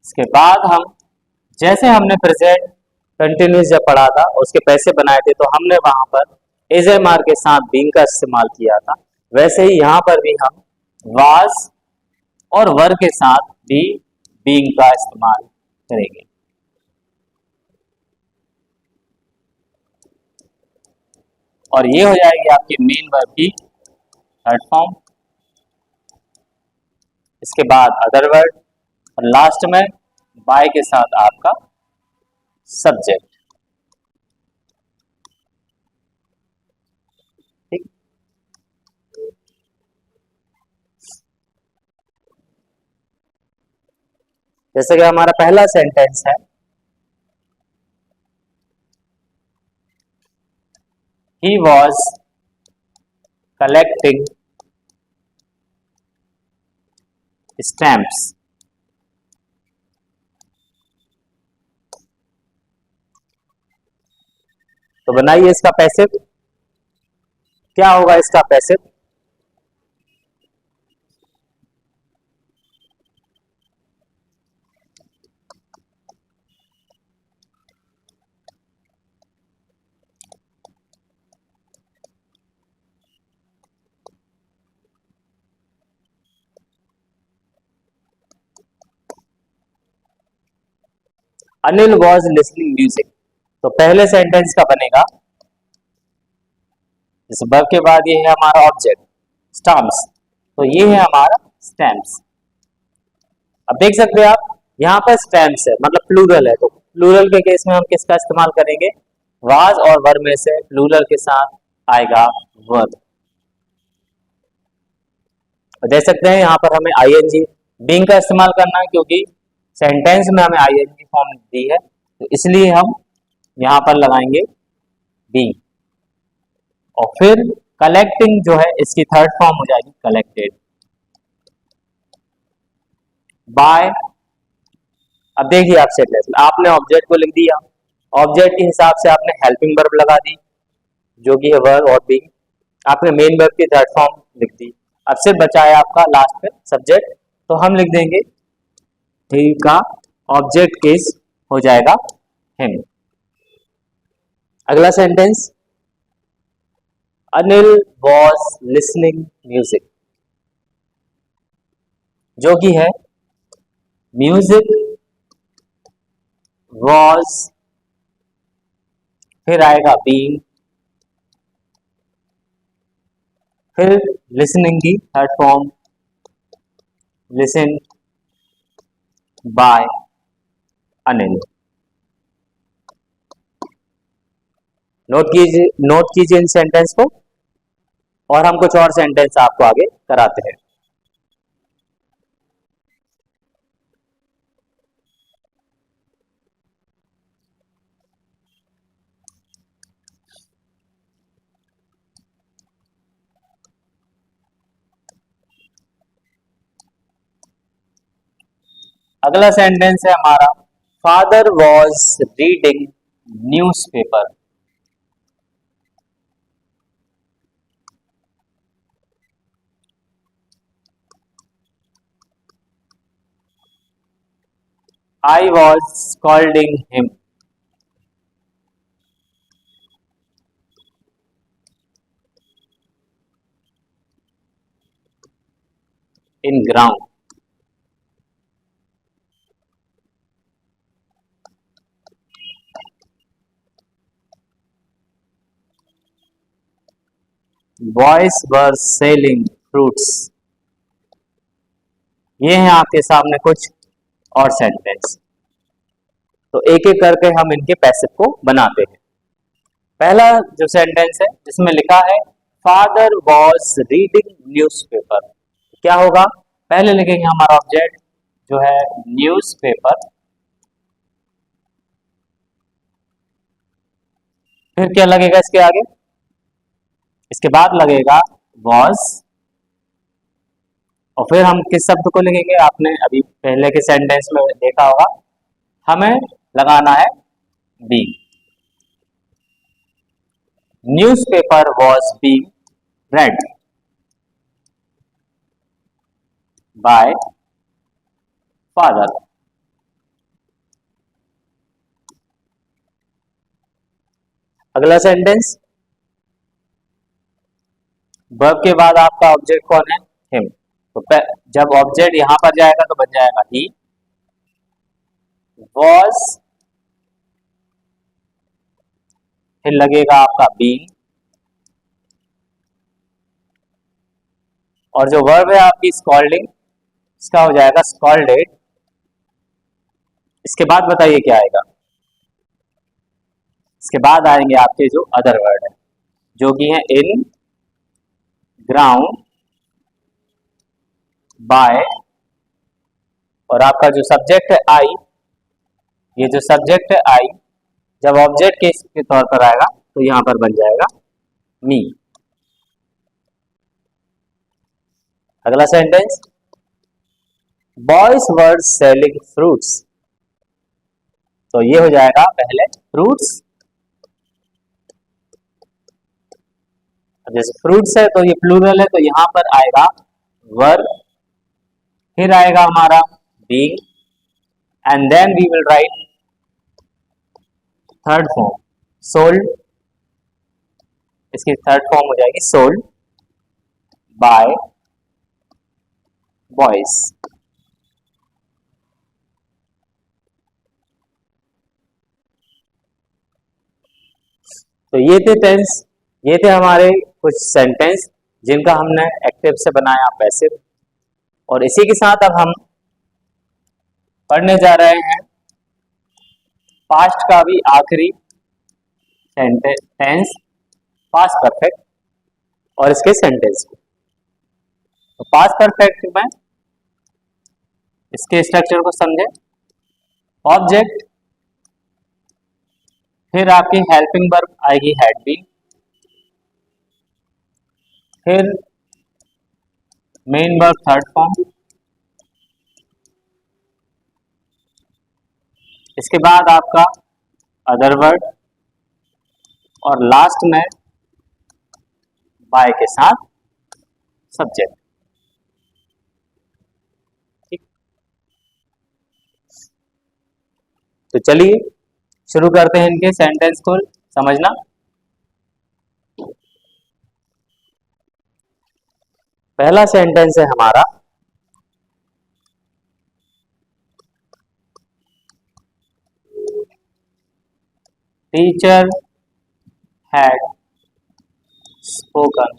इसके बाद हम जैसे हमने प्रेजेंट कंटिन्यूअस जब पढ़ा था उसके पैसे बनाए थे तो हमने वहां पर इज एम आर के साथ बीइंग का इस्तेमाल किया था, वैसे ही यहां पर भी हम वाज और वर के साथ भी बीइंग का इस्तेमाल करेंगे। और ये हो जाएगी आपकी मेन वर्ब की थर्ड फॉर्म, इसके बाद अदर वर्ड, और लास्ट में बाय के साथ आपका सब्जेक्ट। ठीक, जैसे कि हमारा पहला सेंटेंस है, he was collecting stamps। तो बनाइए इसका पैसिव, क्या होगा इसका passive, Anil was listening music. तो पहले सेंटेंस का बनेगा, इस वर्ब के बाद ये है हमारा ऑब्जेक्ट स्टैम्प्स, तो ये है हमारा स्टैम्प्स। अब देख सकते हैं आप यहाँ पर स्टैम्प्स है मतलब प्लूरल है, तो प्लूरल के केस में हम किसका इस्तेमाल करेंगे, वाज और वर में से प्लूरल के साथ आएगा वर्ब। देख सकते हैं यहाँ पर हमें आईएनजी बीइंग का इस्तेमाल करना है क्योंकि सेंटेंस में हमें आईएनजी फॉर्म दी है, तो इसलिए हम यहाँ पर लगाएंगे बी। और फिर कलेक्टिंग जो है इसकी थर्ड फॉर्म हो जाएगी कलेक्टेड बाय। अब देखिए आप सेंटेंस में आपने ऑब्जेक्ट को लिख दिया, ऑब्जेक्ट के हिसाब से आपने हेल्पिंग वर्ब लगा दी जो कि है वर्ब और बी, आपने मेन वर्ब की थर्ड फॉर्म लिख दी, अब सिर्फ बचा है आपका लास्ट में सब्जेक्ट, तो हम लिख देंगे ही का ऑब्जेक्ट इज हो जाएगा हिम। अगला sentence, Anil was listening music, जो कि है म्यूजिक वॉज, फिर आएगा बीइंग, फिर लिसनिंग की third form listen by Anil. नोट कीजिए इन सेंटेंस को, और हम कुछ और सेंटेंस आपको आगे कराते हैं। अगला सेंटेंस है हमारा, father was reading newspaper, I was scolding him. In ground. Boys were selling fruits. ये हैं आपके सामने कुछ और सेंटेंस, तो एक एक करके हम इनके पैसिव को बनाते हैं। पहला जो सेंटेंस है जिसमें लिखा है फादर वॉज रीडिंग न्यूज़पेपर, क्या होगा, पहले लिखेंगे हमारा ऑब्जेक्ट जो है न्यूज़पेपर, फिर क्या लगेगा इसके आगे, इसके बाद लगेगा वॉज, और फिर हम किस शब्द को लिखेंगे, आपने अभी पहले के सेंटेंस में देखा होगा, हमें लगाना है be. Newspaper was being read by father. अगला सेंटेंस, वर्ब के बाद आपका ऑब्जेक्ट कौन है, हिम, तो जब ऑब्जेक्ट यहां पर जाएगा तो बन जाएगा ही वॉज, फिर लगेगा आपका बीइंग, और जो वर्ब है आपकी स्कॉल्डिंग, इसका हो जाएगा स्कॉल्डेड। इसके बाद बताइए क्या आएगा, इसके बाद आएंगे आपके जो अदर वर्ड है जो कि है इन ग्राउंड बाय, और आपका जो सब्जेक्ट है आई, ये जो सब्जेक्ट है आई जब ऑब्जेक्ट के तौर पर आएगा तो यहां पर बन जाएगा मी। अगला sentence, boys were selling fruits, तो ये हो जाएगा पहले फ्रूट्स, जैसे फ्रूट्स है तो ये प्लूरल है तो यहां पर आएगा वर, फिर आएगा हमारा being, and then we will write third form sold, इसकी थर्ड फॉर्म हो जाएगी सोल्ड बाय बॉयज। तो ये थे टेंस, ये थे हमारे कुछ सेंटेंस जिनका हमने एक्टिव से बनाया पैसिव, और इसी के साथ अब हम पढ़ने जा रहे हैं पास्ट का भी आखिरी टेंस, पास्ट परफेक्ट, और इसके सेंटेंस को। तो पास्ट परफेक्ट में इसके स्ट्रक्चर को समझे, ऑब्जेक्ट, फिर आपकी हेल्पिंग वर्ब आएगी हैड बीन, फिर मेन वर्ब थर्ड फॉर्म, इसके बाद आपका अदर वर्ड, और लास्ट में बाय के साथ सब्जेक्ट। तो चलिए शुरू करते हैं इनके सेंटेंस को समझना। पहला सेंटेंस है हमारा, टीचर हैड स्पोकन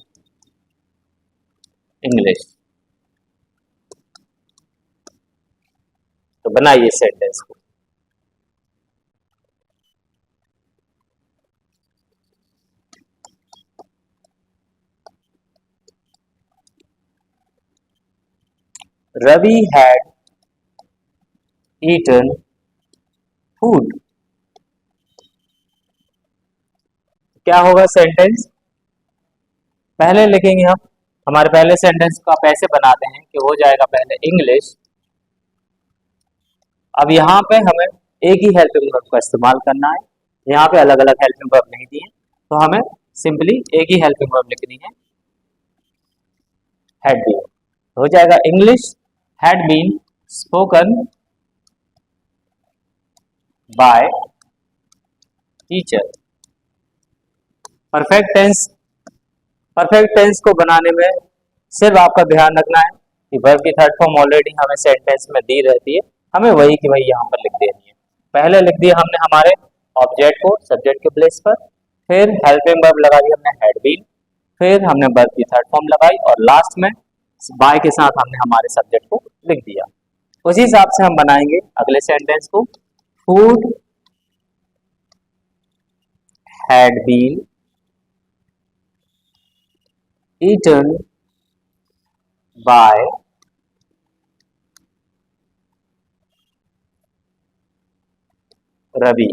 इंग्लिश। तो बनाइए सेंटेंस को। Ravi had eaten food. क्या होगा सेंटेंस, पहले लिखेंगे हम, हमारे पहले सेंटेंस को आप ऐसे बनाते हैं कि हो जाएगा पहले इंग्लिश। अब यहाँ पे हमें एक ही हेल्पिंग वर्ब का इस्तेमाल करना है, यहाँ पे अलग अलग हेल्पिंग वर्ब नहीं दिए, तो हमें सिंपली एक ही हेल्पिंग वर्ब लिखनी है, हैड बीन। हो जाएगा English had been spoken by teacher. Perfect tense, perfect tense को बनाने में सिर्फ आपका ध्यान रखना है कि वर्ब की थर्ड फॉर्म ऑलरेडी हमें सेंटेंस में दी रहती है, हमें वही की वही यहाँ पर लिख देनी है। पहले लिख दिया हमने हमारे ऑब्जेक्ट को सब्जेक्ट के प्लेस पर, फिर हेल्पिंग वर्ब लगा दिया हमने हैड बीन, फिर हमने वर्ब की थर्ड फॉर्म लगाई और लास्ट में बाय के साथ हमने हमारे सब्जेक्ट को लिख दिया। उसी हिसाब से हम बनाएंगे अगले सेंटेंस को। Food had been eaten by Ravi.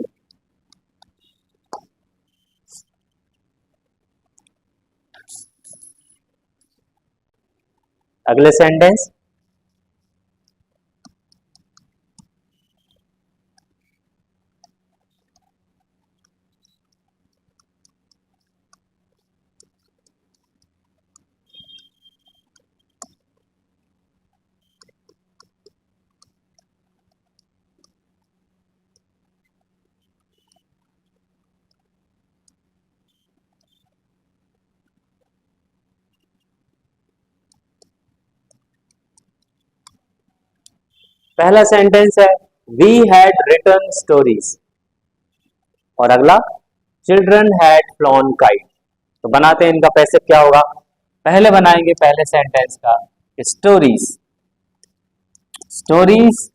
अगले सेंटेंस, पहला सेंटेंस है वी हैड रिटन स्टोरीज और अगला चिल्ड्रन हैड फ्लॉन काइट। तो बनाते हैं इनका पैसे क्या होगा, पहले बनाएंगे पहले सेंटेंस का stories. Stories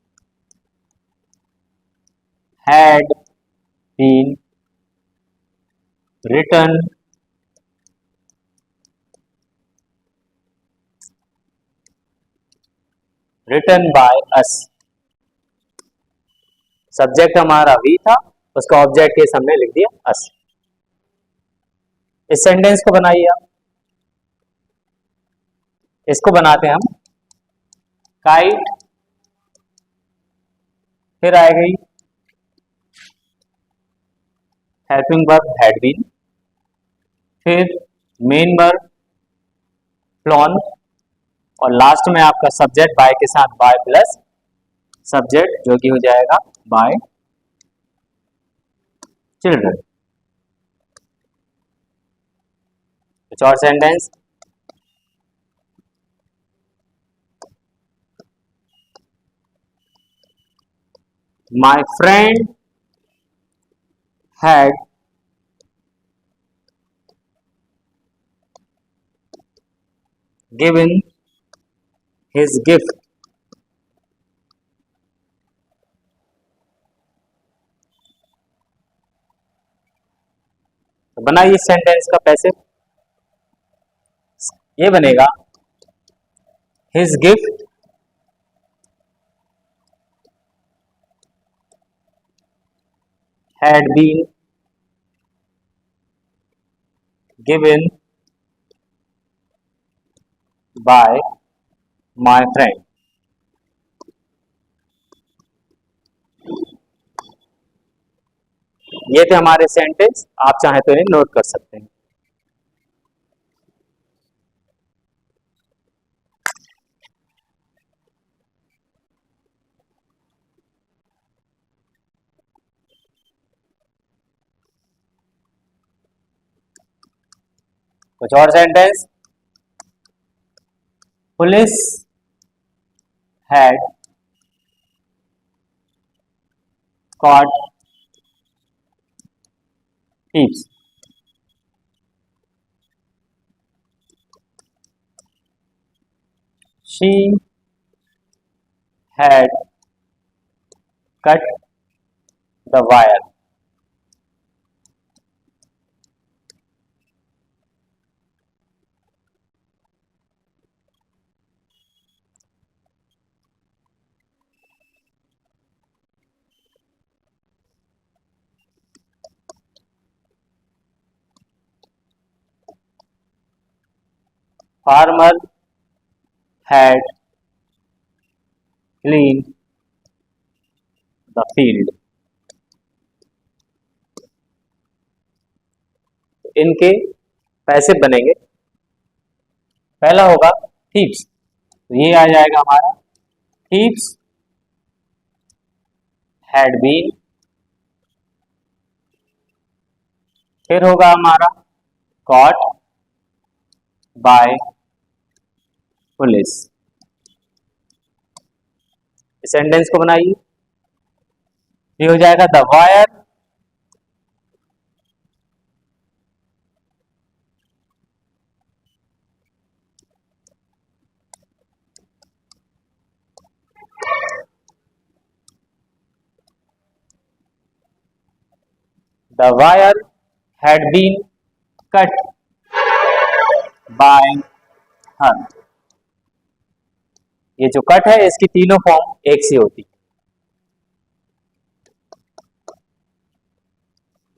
had been written written by us. Subject हमारा वी था, उसका ऑब्जेक्ट केस हमने लिख दिया अस। इस सेंटेंस को बनाइए आप। इसको बनाते हैं हम काइट, फिर आएगी हेल्पिंग वर्ब हैड बीन, फिर मेन वर्ब फ्लॉन और लास्ट में आपका सब्जेक्ट बाय के साथ बाय प्लस सब्जेक्ट जो कि हो जाएगा बाय चिल्ड्रन। कुछ और sentence, my friend had given his gift. तो बनाइए इस सेंटेंस का पैसे, ये बनेगा his gift had been given by my friend. ये थे हमारे सेंटेंस, आप चाहें तो इन्हें नोट कर सकते हैं। कुछ और sentence, police had caught thieves. She had cut the wire. Farmer had cleaned the field. इनके पैसे बनेंगे, पहला होगा थीव्स, तो ये आ जाएगा हमारा थीव्स हैड बीन, फिर होगा हमारा कॉट बाय पुलिस। इस सेंटेंस को बनाइए, ये हो जाएगा the wire had been cut by her। ये जो कट है इसकी तीनों फॉर्म एक सी होती है।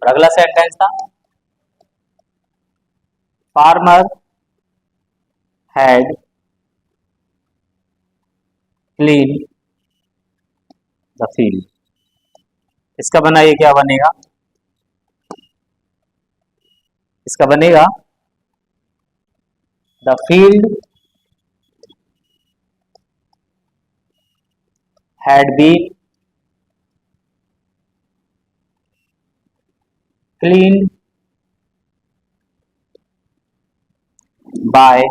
और अगला सेंटेंस था farmer had clean the field. इसका बनाइए, क्या बनेगा, इसका बनेगा the field had been cleaned by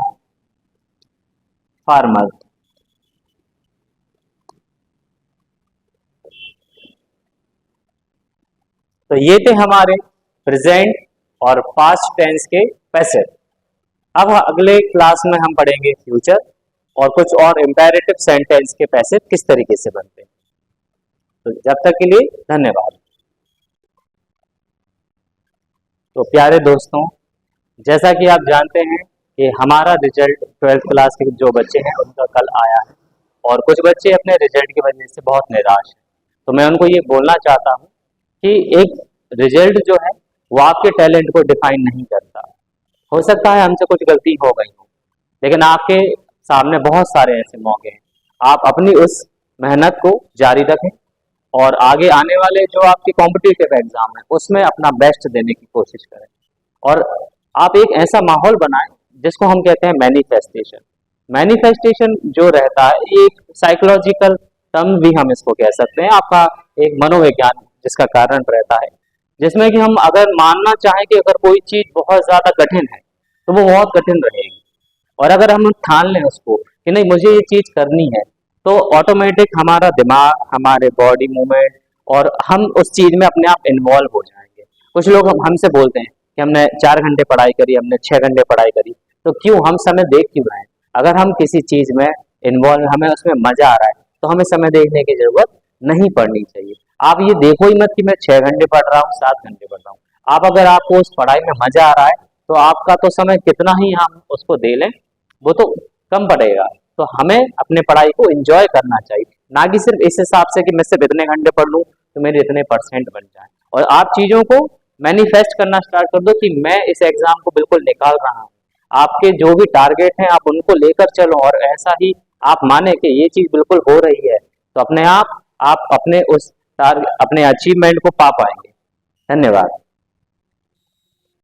farmer। तो ये थे हमारे प्रेजेंट और पास्ट टेंस के पैसिव। अब अगले क्लास में हम पढ़ेंगे फ्यूचर और कुछ और इंपेरेटिव सेंटेंस के पैसिव किस तरीके से बनते हैं। तो जब तक के लिए धन्यवाद। तो प्यारे दोस्तों, जैसा कि आप जानते हैं कि हमारा रिजल्ट 12th क्लास के जो बच्चे हैं उनका कल आया है और कुछ बच्चे अपने रिजल्ट की वजह से बहुत निराश हैं। तो मैं उनको ये बोलना चाहता हूँ कि एक रिजल्ट जो है वो आपके टैलेंट को डिफाइन नहीं करता। हो सकता है हमसे कुछ गलती हो गई हो, लेकिन आपके सामने बहुत सारे ऐसे मौके हैं। आप अपनी उस मेहनत को जारी रखें और आगे आने वाले जो आपके कॉम्पिटिटिव एग्जाम है उसमें अपना बेस्ट देने की कोशिश करें। और आप एक ऐसा माहौल बनाएं जिसको हम कहते हैं मैनिफेस्टेशन। मैनिफेस्टेशन जो रहता है एक साइकोलॉजिकल टर्म भी हम इसको कह सकते हैं, आपका एक मनोविज्ञान जिसका कारण रहता है, जिसमें कि हम अगर मानना चाहें कि अगर कोई चीज बहुत ज्यादा कठिन है तो वो बहुत कठिन रहेगी, और अगर हम ठान लें उसको कि नहीं मुझे ये चीज करनी है तो ऑटोमेटिक हमारा दिमाग, हमारे बॉडी मूवमेंट और हम उस चीज में अपने आप इन्वॉल्व हो जाएंगे। कुछ लोग हमसे बोलते हैं कि हमने 4 घंटे पढ़ाई करी, हमने 6 घंटे पढ़ाई करी, तो क्यों हम समय देख क्यों रहे हैं? अगर हम किसी चीज में इन्वॉल्व, हमें उसमें मजा आ रहा है तो हमें समय देखने की जरूरत नहीं पड़नी चाहिए। आप ये देखो ही मत कि मैं 6 घंटे पढ़ रहा हूँ, 7 घंटे पढ़ रहा हूँ। आप अगर आपको उस पढ़ाई में मजा आ रहा है तो आपका तो समय कितना ही हम उसको दे लें वो तो कम पड़ेगा। तो हमें अपने पढ़ाई को एंजॉय करना चाहिए, ना कि सिर्फ इस हिसाब से कि मैं सिर्फ इतने घंटे पढ़ लूँ तो मेरे इतने परसेंट बन जाए। और आप चीजों को मैनिफेस्ट करना स्टार्ट कर दो कि मैं इस एग्जाम को बिल्कुल निकाल रहा हूँ। आपके जो भी टारगेट हैं आप उनको लेकर चलो और ऐसा ही आप माने कि ये चीज बिल्कुल हो रही है, तो अपने आप अपने उस टारगेट, अपने अचीवमेंट को पा पाएंगे। धन्यवाद।